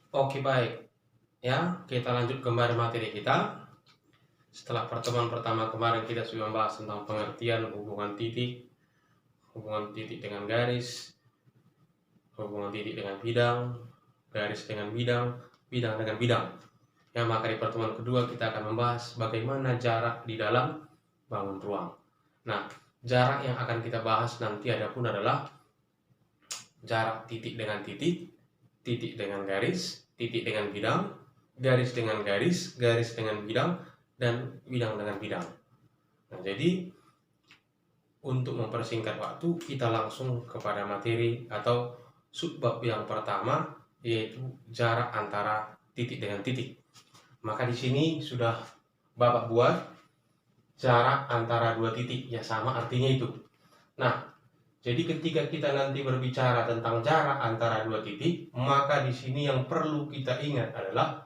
Oke, baik. Ya, kita lanjut kembali materi kita. Setelah pertemuan pertama kemarin kita sudah membahas tentang pengertian hubungan titik dengan garis, hubungan titik dengan bidang, garis dengan bidang, bidang dengan bidang. Ya, maka di pertemuan kedua kita akan membahas bagaimana jarak di dalam bangun ruang. Nah, jarak yang akan kita bahas nanti adalah jarak titik dengan titik, titik dengan garis, titik dengan bidang, garis dengan garis, garis dengan bidang, dan bidang dengan bidang. Nah, jadi untuk mempersingkat waktu, kita langsung kepada materi atau subbab yang pertama, yaitu jarak antara titik dengan titik. Maka di sini sudah Bapak buat jarak antara dua titik, ya sama artinya itu. Nah, jadi ketika kita nanti berbicara tentang jarak antara dua titik, maka di sini yang perlu kita ingat adalah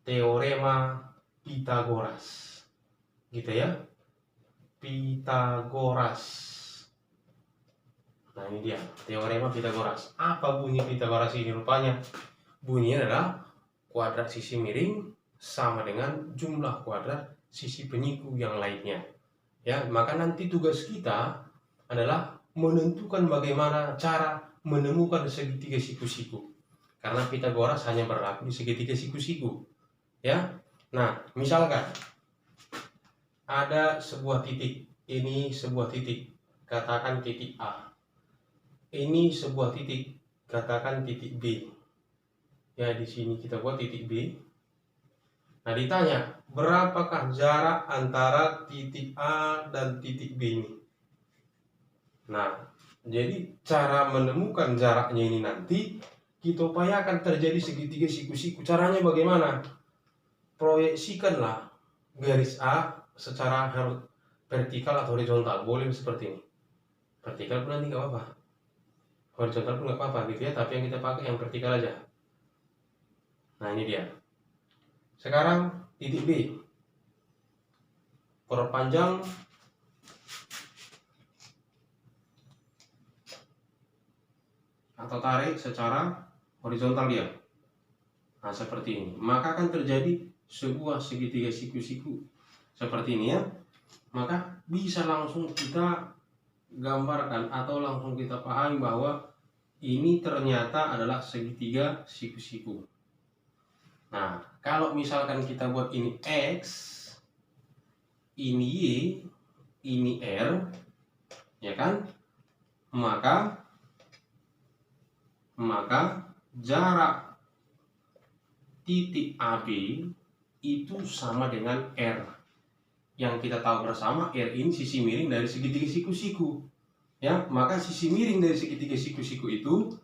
teorema Pitagoras. Gitu ya. Pitagoras. Nah, ini dia, teorema Pitagoras. Apa bunyi Pitagoras ini rupanya? Bunyinya adalah kuadrat sisi miring sama dengan jumlah kuadrat sisi penyiku yang lainnya. Ya, maka nanti tugas kita adalah menentukan bagaimana cara menemukan segitiga siku-siku. Karena Pitagoras hanya berlaku di segitiga siku-siku. Ya. Nah, misalkan ada sebuah titik, ini sebuah titik, katakan titik A. Ini sebuah titik, katakan titik B. Ya, di sini kita buat titik B. Nah, ditanya, berapakah jarak antara titik A dan titik B ini? Nah, jadi cara menemukan jaraknya ini nanti kita upayakan terjadi segitiga siku-siku. Caranya bagaimana? Proyeksikanlah garis A secara vertikal atau horizontal. Boleh seperti ini. Vertikal pun nanti nggak apa-apa. Horizontal pun nggak apa-apa gitu ya. Tapi yang kita pakai yang vertikal aja. Nah, ini dia. Sekarang titik B. Perpanjang atau tarik secara horizontal dia. Nah, seperti ini. Maka akan terjadi sebuah segitiga siku-siku seperti ini ya. Maka bisa langsung kita gambarkan atau langsung kita pahami bahwa ini ternyata adalah segitiga siku-siku. Nah, kalau misalkan kita buat ini X, ini Y, ini R, ya kan? Maka jarak titik AB itu sama dengan R. Yang kita tahu bersama, R ini sisi miring dari segitiga siku-siku. Ya, maka sisi miring dari segitiga siku-siku itu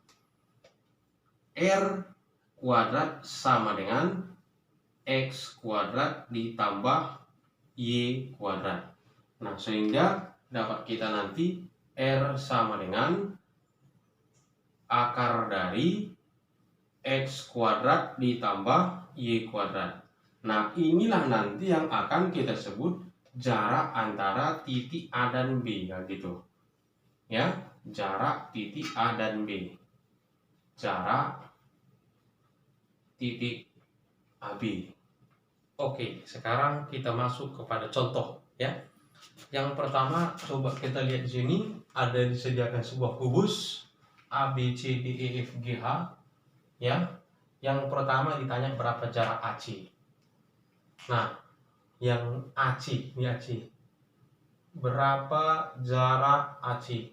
R kuadrat sama dengan X kuadrat ditambah Y kuadrat. Nah, sehingga dapat kita nanti R sama dengan akar dari X kuadrat ditambah Y kuadrat. Nah, inilah nanti yang akan kita sebut jarak antara titik A dan B, gitu. Ya, jarak titik A dan B. Jarak titik AB. Oke, sekarang kita masuk kepada contoh ya. Yang pertama coba kita lihat di sini ada disediakan sebuah kubus A, B, C, D, E, F, G, H ya. Yang pertama ditanya berapa jarak AC. Nah, yang AC, ini AC. Berapa jarak AC?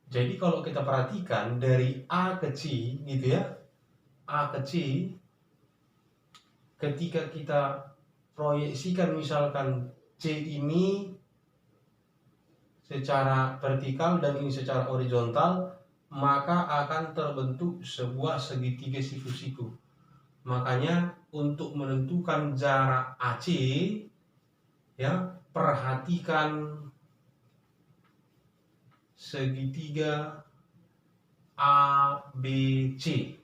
Jadi kalau kita perhatikan dari A ke C gitu ya. A ke C, ketika kita proyeksikan misalkan C ini secara vertikal dan ini secara horizontal, maka akan terbentuk sebuah segitiga siku-siku. Makanya untuk menentukan jarak AC ya, perhatikan segitiga ABC,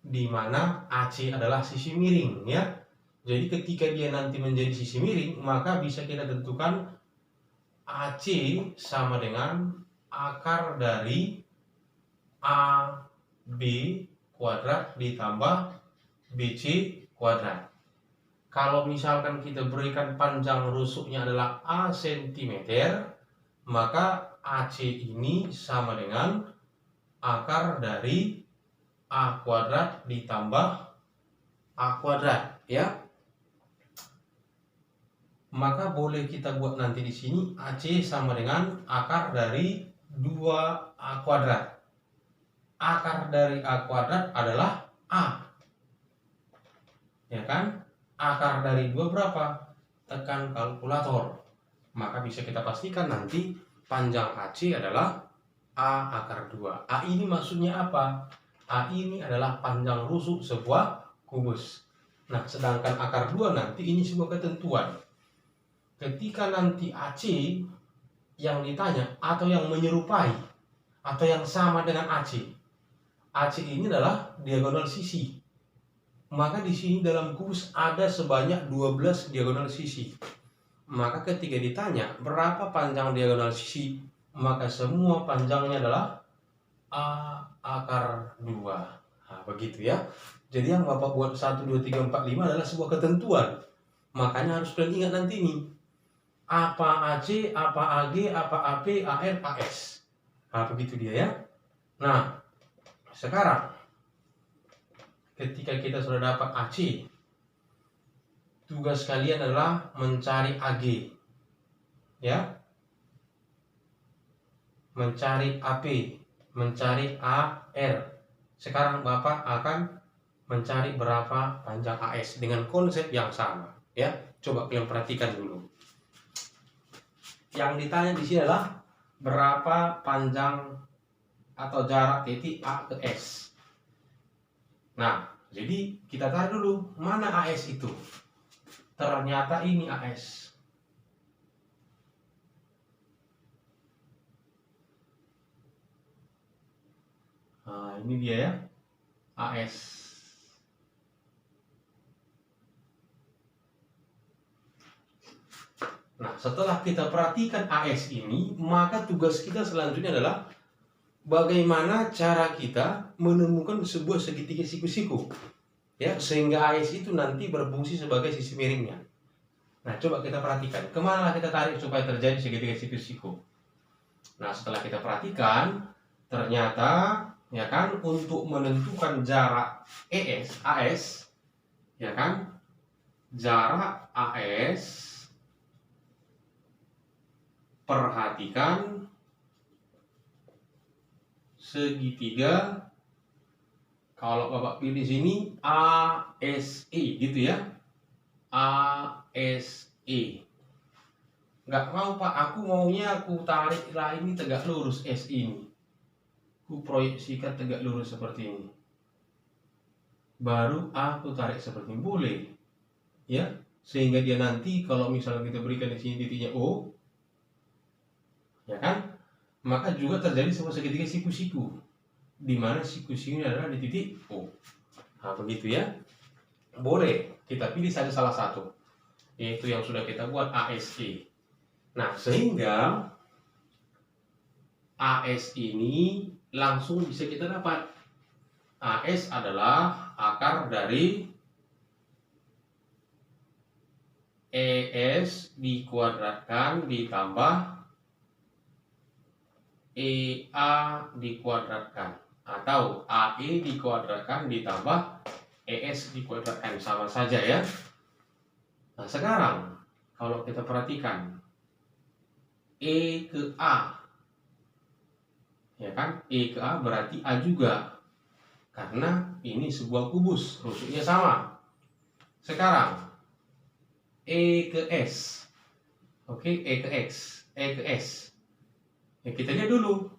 di mana AC adalah sisi miring ya. Jadi ketika dia nanti menjadi sisi miring, maka bisa kita tentukan AC sama dengan akar dari AB kuadrat ditambah BC kuadrat. Kalau misalkan kita berikan panjang rusuknya adalah A cm, maka AC ini sama dengan akar dari A kuadrat ditambah A kuadrat, ya. Maka boleh kita buat nanti di sini AC sama dengan akar dari 2A kuadrat. Akar dari A kuadrat adalah A, ya kan? Akar dari 2 berapa? Tekan kalkulator. Maka bisa kita pastikan nanti panjang AC adalah A akar 2. A ini maksudnya apa? A ini adalah panjang rusuk sebuah kubus. Nah, sedangkan akar 2 nanti ini sebuah ketentuan. Ketika nanti AC yang ditanya atau yang menyerupai atau yang sama dengan AC. AC ini adalah diagonal sisi. Maka di sini dalam kubus ada sebanyak 12 diagonal sisi. Maka ketika ditanya berapa panjang diagonal sisi, maka semua panjangnya adalah A akar 2. Nah, begitu ya. Jadi yang Bapak buat 1, 2, 3, 4, 5 adalah sebuah ketentuan. Makanya harus kalian ingat nanti ini. Apa AC, apa AG, apa AP, AR, AS. Nah, begitu dia ya. Nah, sekarang ketika kita sudah dapat AC, tugas kalian adalah mencari AG, ya, mencari AP, mencari AR. Sekarang Bapak akan mencari berapa panjang AS dengan konsep yang sama, ya. Coba kalian perhatikan dulu. Yang ditanya di sini adalah berapa panjang atau jarak titik A ke S. Nah, jadi kita tahu dulu mana AS itu. Ternyata ini AS. Nah, ini dia ya, AS. Nah, setelah kita perhatikan AS ini, maka tugas kita selanjutnya adalah bagaimana cara kita menemukan sebuah segitiga siku-siku, ya, sehingga AS itu nanti berfungsi sebagai sisi miringnya. Nah, coba kita perhatikan kemana kita tarik supaya terjadi segitiga siku-siku. Nah, setelah kita perhatikan, ternyata ya kan untuk menentukan jarak AS, ya kan, jarak AS, perhatikan segitiga, kalau Bapak pilih sini ASE gitu ya, ASE. Nggak mau Pak, aku maunya aku tarik lah ini tegak lurus S ini, aku proyeksikan tegak lurus seperti ini, baru aku tarik seperti ini, boleh ya, sehingga dia nanti kalau misalnya kita berikan di sini titiknya O, ya kan, maka juga terjadi sebuah segitiga siku-siku, di mana siku-sikunya adalah di titik O. Nah, begitu ya. Boleh kita pilih saja salah satu, yaitu yang sudah kita buat ASE. Nah, sehingga AS ini langsung bisa kita dapat. AS adalah akar dari ES dikuadratkan ditambah EA dikuadratkan, atau AE dikuadratkan ditambah ES dikuadratkan, sama saja ya. Nah, sekarang kalau kita perhatikan E ke A, ya kan, E ke A berarti A juga, karena ini sebuah kubus, rusuknya sama. Sekarang E ke S, oke, E ke X, E ke S. Ya, kita lihat dulu,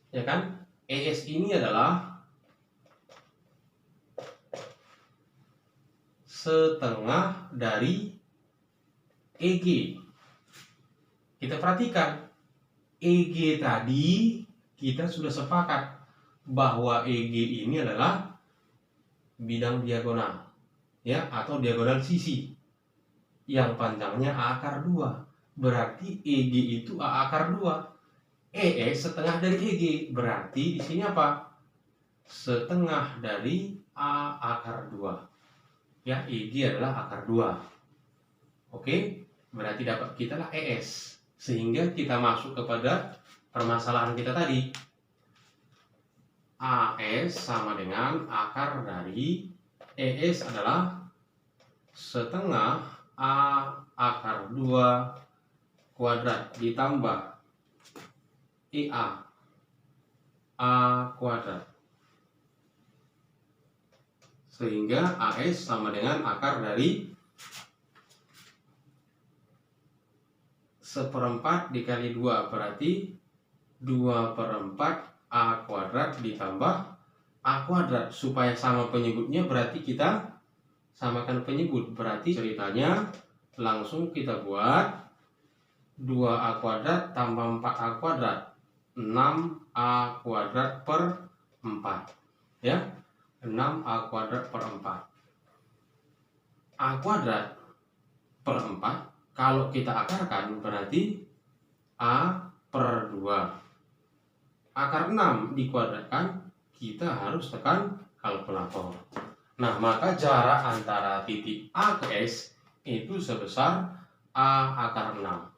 ya kan, ES ini adalah setengah dari EG. Kita perhatikan EG tadi kita sudah sepakat bahwa EG ini adalah bidang diagonal, ya, atau diagonal sisi yang panjangnya A akar 2. Berarti EG itu A akar 2. ES setengah dari EG. Berarti di sini apa? Setengah dari A akar 2. Ya, EG adalah akar 2. Oke, berarti dapat kita lah ES. Sehingga kita masuk kepada permasalahan kita tadi. AS sama dengan akar dari ES adalah setengah A akar 2 kuadrat ditambah EA A kuadrat. Sehingga AS sama dengan akar dari 1/4 dikali 2, berarti 2/4 A kuadrat ditambah A kuadrat. Supaya sama penyebutnya berarti kita samakan penyebut. Berarti ceritanya langsung kita buat 2A kuadrat tambah 4A kuadrat, 6A kuadrat per 4. Ya, 6A kuadrat per 4. A kuadrat per 4 kalau kita akarkan berarti A per 2. Akar 6 dikuadratkan, kita harus tekan kalkulator. Nah, maka jarak antara titik A ke S itu sebesar A akar 6.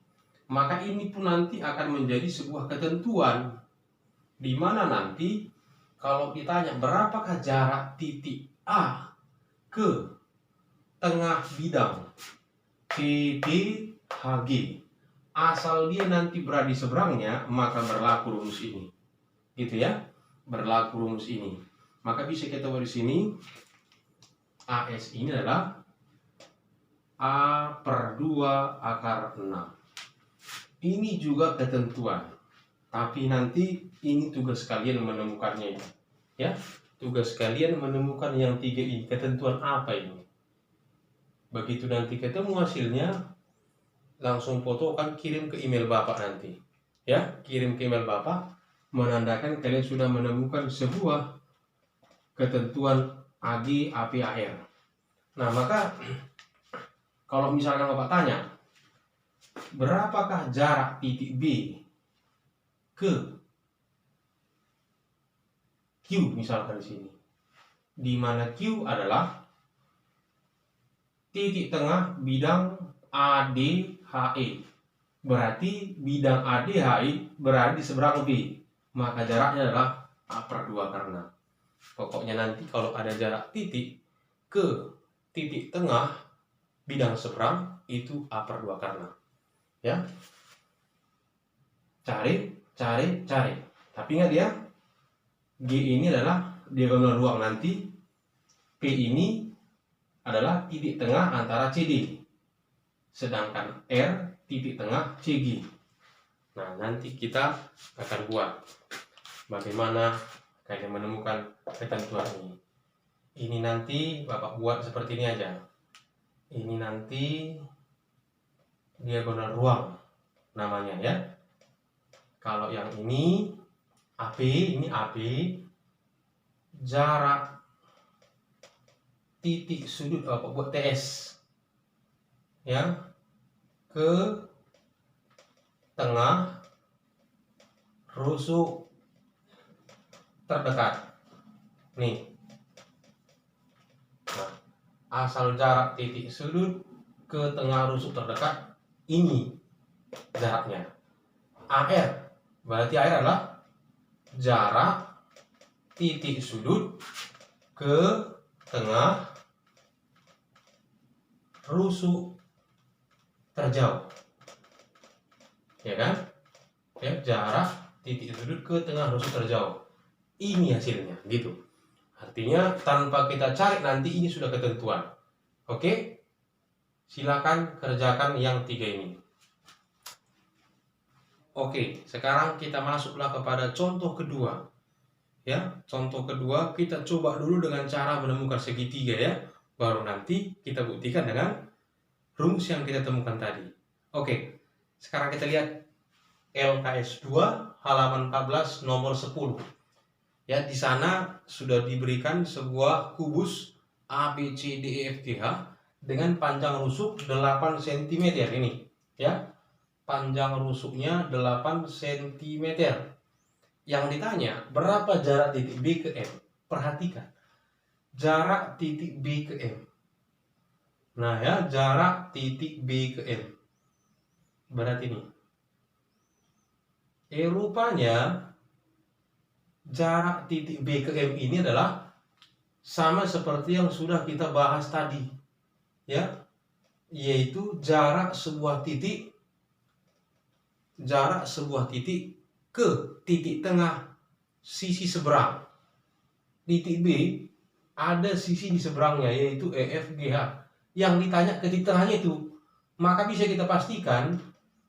Maka ini pun nanti akan menjadi sebuah ketentuan, di mana nanti kalau ditanya berapakah jarak titik A ke tengah bidang PDHG, asal dia nanti berada di seberangnya, maka berlaku rumus ini. Gitu ya, berlaku rumus ini. Maka bisa kita buat di sini AS ini adalah A per 2 akar 6. Ini juga ketentuan, tapi nanti ini tugas kalian menemukannya ya. Tugas kalian menemukan yang 3 ini, ketentuan apa ini. Begitu nanti ketemu hasilnya, langsung fotokan, kirim ke email Bapak nanti. Ya, kirim ke email Bapak, menandakan kalian sudah menemukan sebuah ketentuan AG, AP, AR. Nah, maka kalau misalkan Bapak tanya, berapakah jarak titik B ke Q misalkan di sini, di mana Q adalah titik tengah bidang ADHE. Berarti bidang ADHE berada di seberang B. Maka jaraknya adalah A per 2 karena. Pokoknya nanti kalau ada jarak titik ke titik tengah bidang seberang itu A per 2 karena. Ya. Cari. Tapi ingat ya, G ini adalah diagonal ruang, nanti P ini adalah titik tengah antara CD. Sedangkan R titik tengah CG. Nah, nanti kita akan buat bagaimana kalian menemukan ketentuan ini. Ini nanti Bapak buat seperti ini aja. Ini nanti diagonal ruang namanya ya. Kalau yang ini AP, jarak titik sudut Bapak buat TS ya ke tengah rusuk terdekat nih. Nah, asal jarak titik sudut ke tengah rusuk terdekat ini jaraknya. AR berarti AR adalah jarak titik sudut ke tengah rusuk terjauh. Ya kan? Ya, jarak titik sudut ke tengah rusuk terjauh. Ini hasilnya, gitu. Artinya tanpa kita cari nanti ini sudah ketentuan. Oke? Silakan kerjakan yang 3 ini. Oke, sekarang kita masuklah kepada contoh kedua. Ya, contoh kedua kita coba dulu dengan cara menemukan segitiga ya. Baru nanti kita buktikan dengan rumus yang kita temukan tadi. Oke. Sekarang kita lihat LKS 2 halaman 14 nomor 10. Ya, di sana sudah diberikan sebuah kubus ABCDEFGH dengan panjang rusuk 8 cm ini, ya. panjang rusuknya 8 cm. Yang ditanya, berapa jarak titik B ke M? Perhatikan, jarak titik B ke M. Nah ya, jarak titik B ke M. Berarti ini. Rupanya jarak titik B ke M ini adalah sama seperti yang sudah kita bahas tadi, ya, yaitu jarak sebuah titik ke titik tengah sisi seberang. Titik B ada sisi di seberangnya, yaitu EFGH. Yang ditanya ke titik tengahnya itu, maka bisa kita pastikan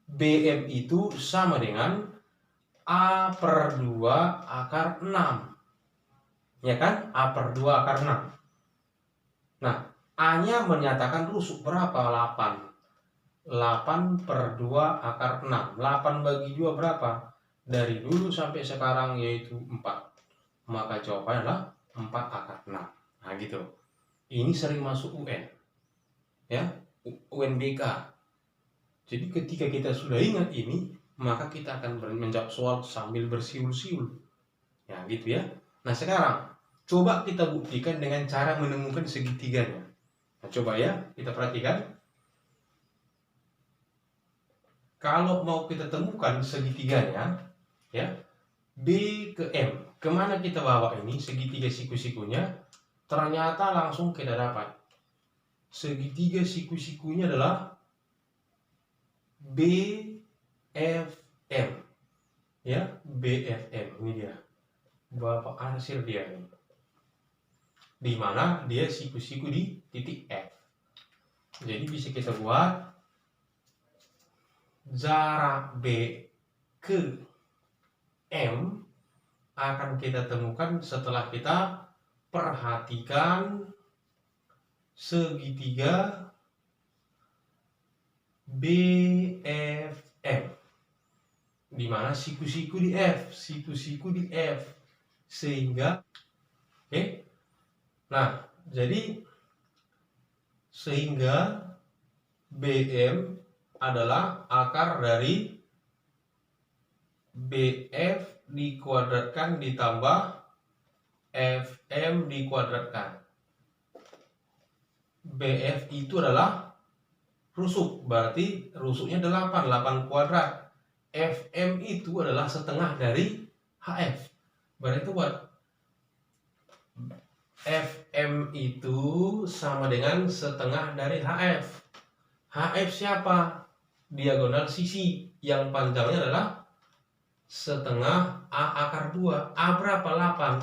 BM itu sama dengan A/2 akar 6. Ya kan? A/2 akar 6. Nah, A-nya menyatakan rusuk berapa? 8. 8/2 akar 6. 8 bagi 2 berapa? Dari dulu sampai sekarang yaitu 4. Maka jawabannya adalah 4 akar 6. Nah gitu. Ini sering masuk UN. Ya, UNBK. Jadi ketika kita sudah ingat ini, maka kita akan menjawab soal sambil bersiul-siul. Ya gitu ya. Nah sekarang, coba kita buktikan dengan cara menemukan segitiganya. Nah, coba ya, kita perhatikan. Kalau mau kita temukan segitiganya, ya, B ke M, kemana kita bawa ini segitiga siku-sikunya? Ternyata langsung kita dapat. Segitiga siku-sikunya adalah BFM. Ya, BFM. Ini dia. Bapak Arsir dia ini. Di mana dia siku-siku di titik F. Jadi bisa kita buat jarak B ke M akan kita temukan setelah kita perhatikan segitiga BFM, di mana siku-siku di F, sehingga nah, jadi sehingga BM adalah akar dari BF dikuadratkan ditambah FM dikuadratkan. BF itu adalah rusuk, berarti rusuknya 8 kuadrat. FM itu adalah setengah dari HF. Berarti itu buat FM itu sama dengan setengah dari HF. HF siapa? Diagonal sisi yang panjangnya adalah setengah A akar 2. A berapa? 8.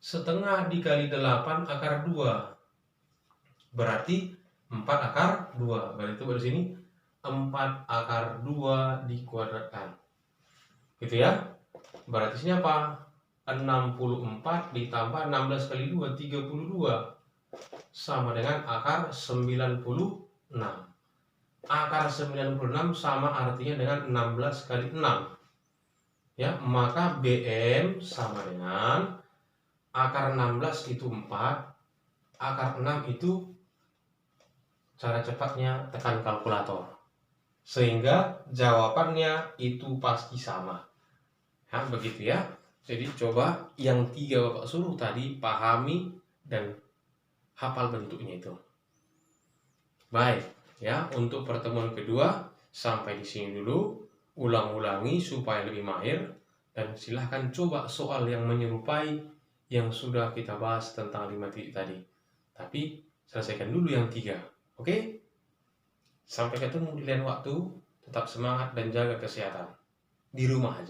Setengah dikali 8 akar 2. Berarti 4 akar 2. Berarti itu dari sini 4 akar 2 dikuadratkan. Gitu ya. Berarti sini apa? 64 ditambah 16 kali 2, 32. Sama dengan akar 96. Akar 96 sama artinya dengan 16 kali 6. Ya, maka BM sama dengan akar 16 itu 4, akar 6 itu, cara cepatnya tekan kalkulator. Sehingga jawabannya itu pasti sama. Ya, begitu ya. Jadi coba yang 3 Bapak suruh tadi pahami dan hafal bentuknya itu. Baik, ya, untuk pertemuan kedua sampai di sini dulu. Ulang-ulangi supaya lebih mahir dan silahkan coba soal yang menyerupai yang sudah kita bahas tentang 5 titik tadi. Tapi selesaikan dulu yang 3. Oke? Sampai ketemu di lain waktu. Tetap semangat dan jaga kesehatan. Di rumah aja.